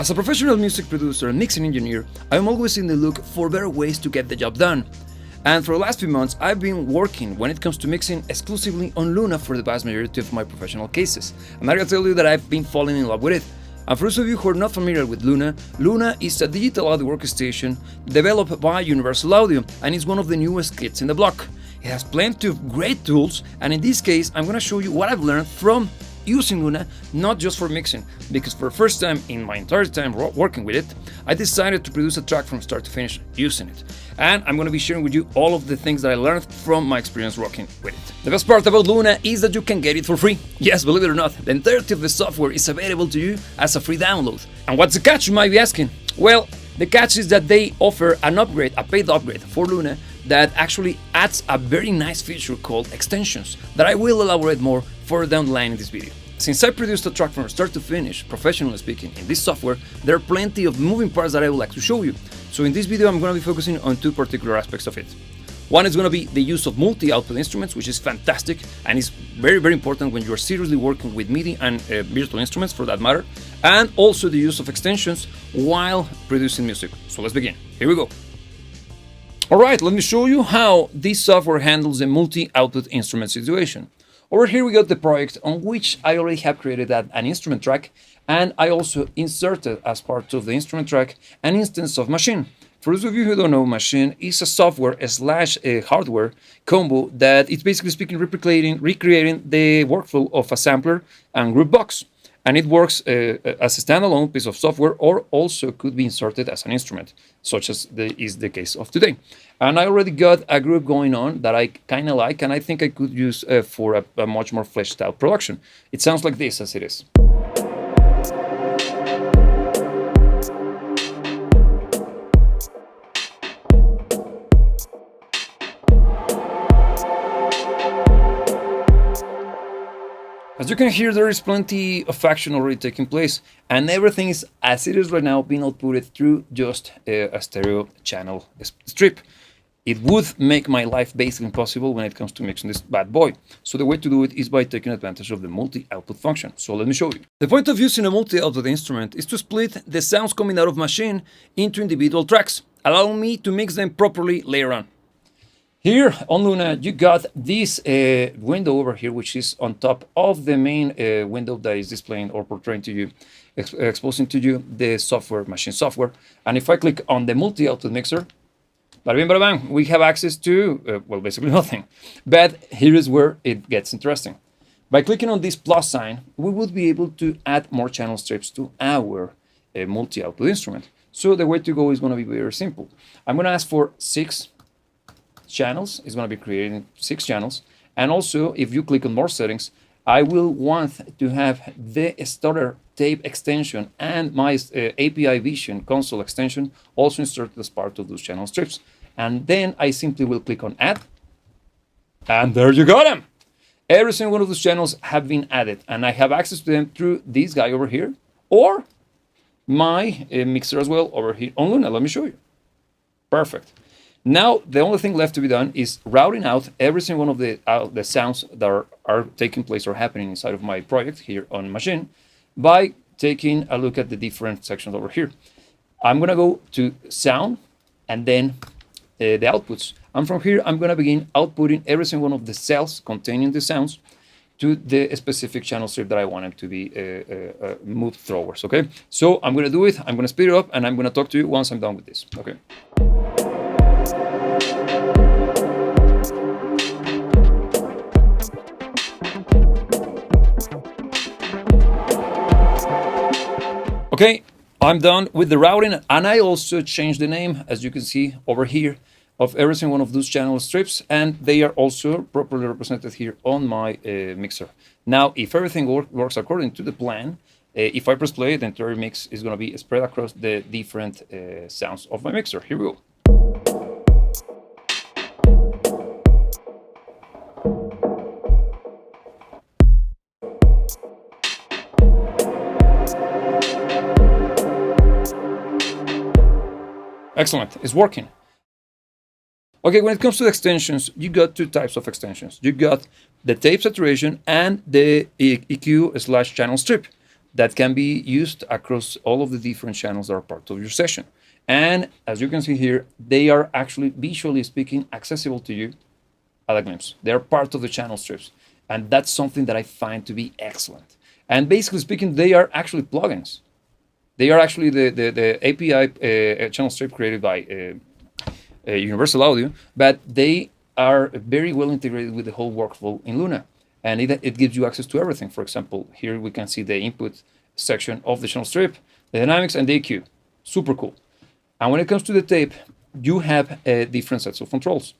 As a professional music producer and mixing engineer, I am always in the look for better ways to get the job done. And for the last few months, I've been working when it comes to mixing exclusively on Luna for the vast majority of my professional cases. And I gotta tell you that I've been falling in love with it. And for those of you who are not familiar with Luna, Luna is a digital audio workstation developed by Universal Audio, and it's one of the newest kids in the block. It has plenty of great tools, and in this case, I'm gonna show you what I've learned from using Luna, not just for mixing, because for the first time in my entire time working with it, I decided to produce a track from start to finish using it. And I'm going to be sharing with you all of the things that I learned from my experience working with it. The best part about Luna is that you can get it for free. Yes, believe it or not, the entirety of the software is available to you as a free download. And what's the catch, you might be asking? Well, the catch is that they offer an upgrade, a paid upgrade for Luna that actually adds a very nice feature called extensions that I will elaborate more further down the line in this video. Since I produced a track from start to finish, professionally speaking, in this software, there are plenty of moving parts that I would like to show you. So in this video, I'm going to be focusing on two particular aspects of it. One is going to be the use of multi-output instruments, which is fantastic and is very, very important when you're seriously working with MIDI and virtual instruments for that matter, and also the use of extensions while producing music. So let's begin. Here we go. Alright, let me show you how this software handles the multi-output instrument situation. Over here we got the project on which I already have created an instrument track, and I also inserted as part of the instrument track an instance of Machine. For those of you who don't know, Machine is a software slash hardware combo that is basically speaking recreating the workflow of a sampler and group box. And it works as a standalone piece of software, or also could be inserted as an instrument, such as is the case of today. And I already got a group going on that I kind of like, and I think I could use for a much more fleshed out production. It sounds like this as it is. As you can hear, there is plenty of action already taking place, and everything is as it is right now being outputted through just a stereo channel strip. It would make my life basically impossible when it comes to mixing this bad boy. So the way to do it is by taking advantage of the multi-output function. So let me show you. The point of using a multi-output instrument is to split the sounds coming out of Machine into individual tracks, allowing me to mix them properly later on. Here on Luna, you got this window over here, which is on top of the main window that is displaying or portraying to you, exposing to you the software, Machine software. And if I click on the multi-output mixer, bada bing, bada bang, we have access to, well, basically nothing. But here is where it gets interesting. By clicking on this plus sign, we would be able to add more channel strips to our multi-output instrument. So the way to go is going to be very simple. I'm going to ask for 6 channels. It's going to be creating 6 channels. And also, if you click on more settings, I will want to have the stutter tape extension and my API Vision console extension also inserted as part of those channel strips. And then I simply will click on add, and there you got them. Every single one of those channels have been added, and I have access to them through this guy over here, or my mixer as well over here on Luna. Let me show you. Perfect. Now, the only thing left to be done is routing out every single one of the sounds that are taking place or happening inside of my project here on Machine by taking a look at the different sections over here. I'm going to go to sound and then the outputs. And from here, I'm going to begin outputting every single one of the cells containing the sounds to the specific channel strip that I want it to be moved through. Okay, so I'm going to do it. I'm going to speed it up, and I'm going to talk to you once I'm done with this. Okay. Okay, I'm done with the routing, and I also changed the name, as you can see over here, of every single one of those channel strips, and they are also properly represented here on my mixer. Now, if everything works according to the plan, if I press play, the entire mix is going to be spread across the different sounds of my mixer. Here we go. Excellent, it's working. Okay, when it comes to extensions, you got 2 types of extensions. You got the tape saturation and the EQ/channel strip. that can be used across all of the different channels that are part of your session. And as you can see here, they are actually, visually speaking, accessible to you at a glimpse. They're part of the channel strips. And that's something that I find to be excellent. And basically speaking, they are actually plugins. They are actually the API channel strip created by Universal Audio, but they are very well integrated with the whole workflow in Luna. And it gives you access to everything. For example, here we can see the input section of the channel strip, the dynamics, and the EQ. Super cool. And when it comes to the tape, you have different sets of controls.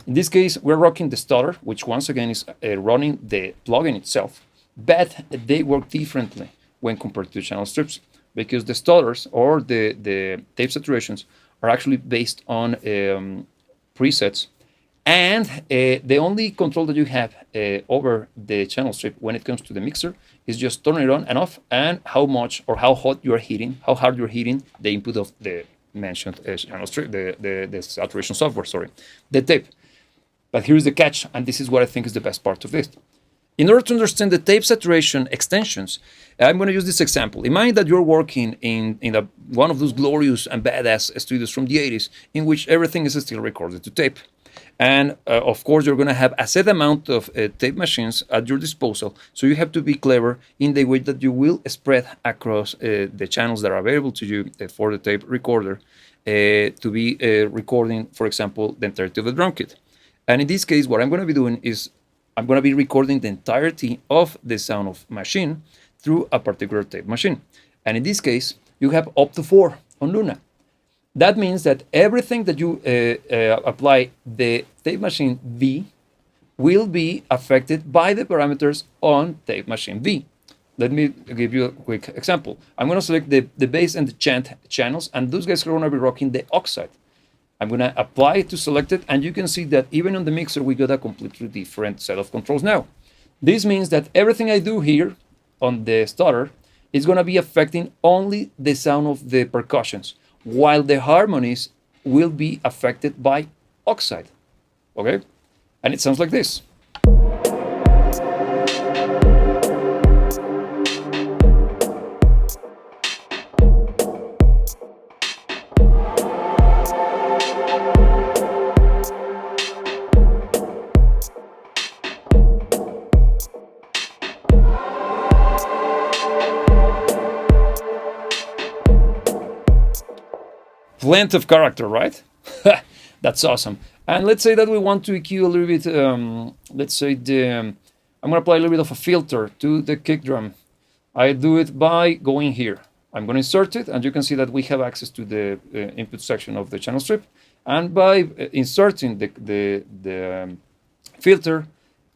In this case, we're rocking the stutter, which once again is running the plugin itself, but they work differently when compared to channel strips, because the stutters or the tape saturations are actually based on presets, and the only control that you have over the channel strip when it comes to the mixer is just turning it on and off, and how much or how hot you are hitting, how hard you're hitting the input of the mentioned channel strip, the saturation software, the tape. But here's the catch, and this is what I think is the best part of this. In order to understand the tape saturation extensions, I'm going to use this example. Imagine that you're working in one of those glorious and badass studios from the 80s in which everything is still recorded to tape. And of course, you're going to have a set amount of tape machines at your disposal. So you have to be clever in the way that you will spread across the channels that are available to you for the tape recorder to be recording, for example, the entirety of the drum kit. And in this case, what I'm going to be doing is I'm going to be recording the entirety of the sound of machine through a particular tape machine. And in this case, you have up to 4 on Luna. That means that everything that you apply the tape machine V will be affected by the parameters on tape machine V. Let me give you a quick example. I'm going to select the bass and the chant channels, and those guys are going to be rocking the oxide. I'm going to apply it to select it, and you can see that even on the mixer, we got a completely different set of controls now. This means that everything I do here on the stutter is going to be affecting only the sound of the percussions, while the harmonies will be affected by oxide, okay? And it sounds like this. Plenty of character, right? That's awesome. And let's say that we want to EQ a little bit, let's say I'm going to apply a little bit of a filter to the kick drum. I do it by going here. I'm going to insert it, and you can see that we have access to the input section of the channel strip. And by inserting the filter,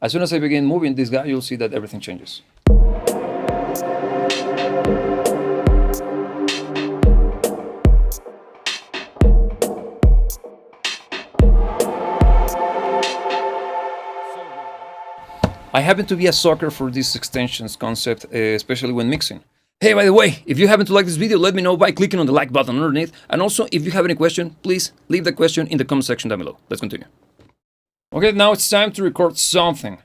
as soon as I begin moving this guy, you'll see that everything changes. I happen to be a sucker for this extensions concept, especially when mixing. Hey, by the way, if you happen to like this video, let me know by clicking on the like button underneath. And also, if you have any question, please leave the question in the comment section down below. Let's continue. Okay, now it's time to record something.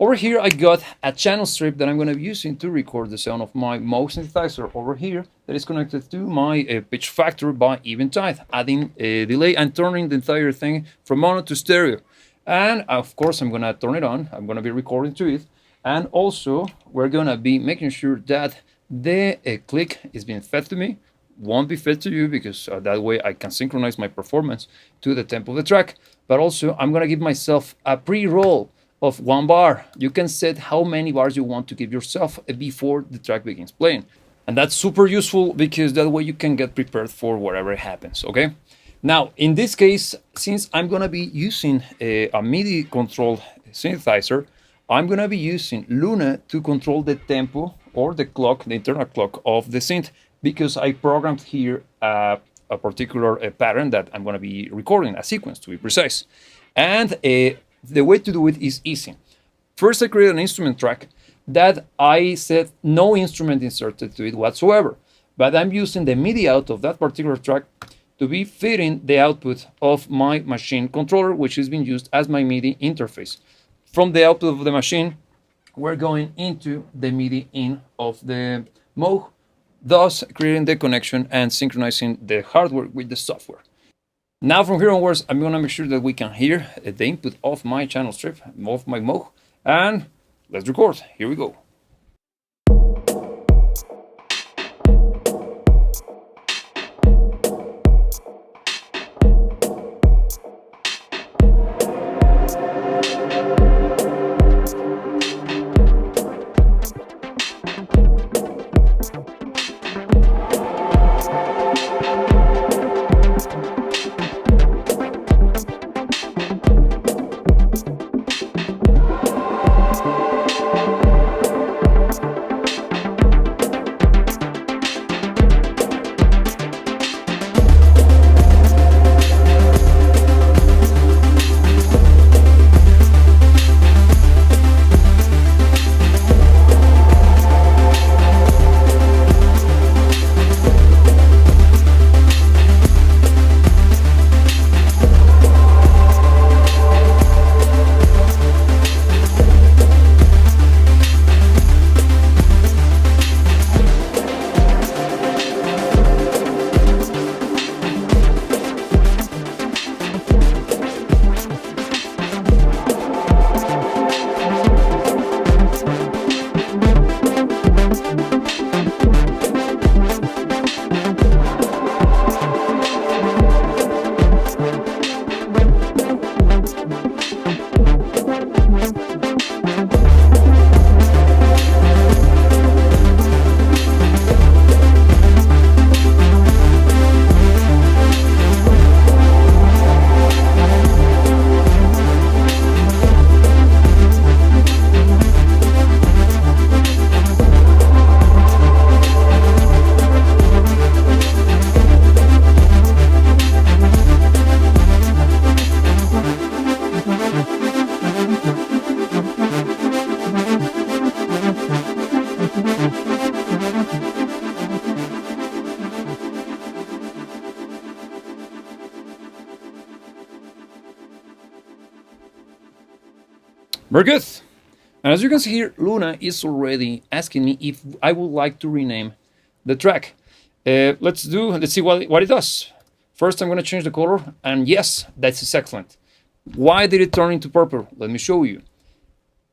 Over here, I got a channel strip that I'm going to be using to record the sound of my Moog synthesizer over here that is connected to my pitch factor by Eventide, adding a delay and turning the entire thing from mono to stereo. And of course, I'm going to turn it on. I'm going to be recording to it. And also, we're going to be making sure that the click is being fed to me, won't be fed to you, because that way I can synchronize my performance to the tempo of the track. But also, I'm going to give myself a pre-roll of 1 bar. You can set how many bars you want to give yourself before the track begins playing. And that's super useful because that way you can get prepared for whatever happens, okay? Now, in this case, since I'm going to be using a MIDI controlled synthesizer, I'm going to be using Luna to control the tempo or the clock, the internal clock of the synth, because I programmed here a particular pattern that I'm going to be recording, a sequence to be precise. And the way to do it is easy. First, I create an instrument track that I set no instrument inserted to it whatsoever, but I'm using the MIDI out of that particular track to be feeding the output of my machine controller, which is being used as my MIDI interface. From the output of the machine, we're going into the MIDI in of the Moog, thus creating the connection and synchronizing the hardware with the software. Now from here onwards, I'm gonna make sure that we can hear the input of my channel strip, of my Moog, and let's record. Here we go. Very good. And as you can see here, Luna is already asking me if I would like to rename the track. Let's see what it does. First, I'm going to change the color, and yes, that's excellent. Why did it turn into purple? Let me show you.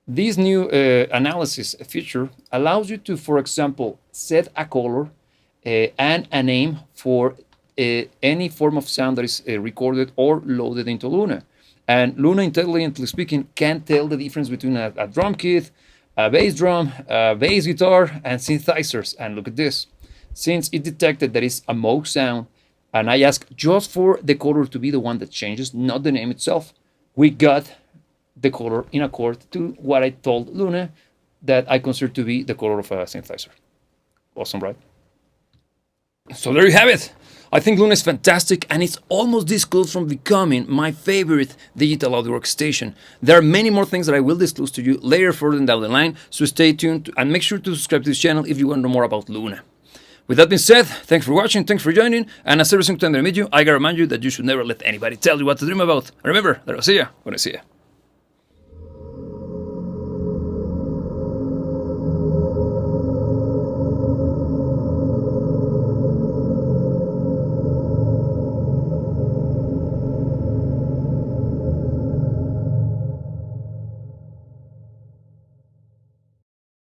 This new analysis feature allows you to, for example, set a color and a name for any form of sound that is recorded or loaded into Luna. And Luna, intelligently speaking, can tell the difference between a drum kit, a bass drum, a bass guitar, and synthesizers. And look at this. Since it detected that it's a Moog sound, and I asked just for the color to be the one that changes, not the name itself, we got the color in accord to what I told Luna that I consider to be the color of a synthesizer. Awesome, right? So there you have it. I think Luna is fantastic, and it's almost this close from becoming my favorite digital audio workstation. There are many more things that I will disclose to you later further down the line, so stay tuned and make sure to subscribe to this channel if you want to know more about Luna. With that being said, thanks for watching, thanks for joining, and as every single time that I meet you, I gotta remind you that you should never let anybody tell you what to dream about. And remember that I'll see you when I see you.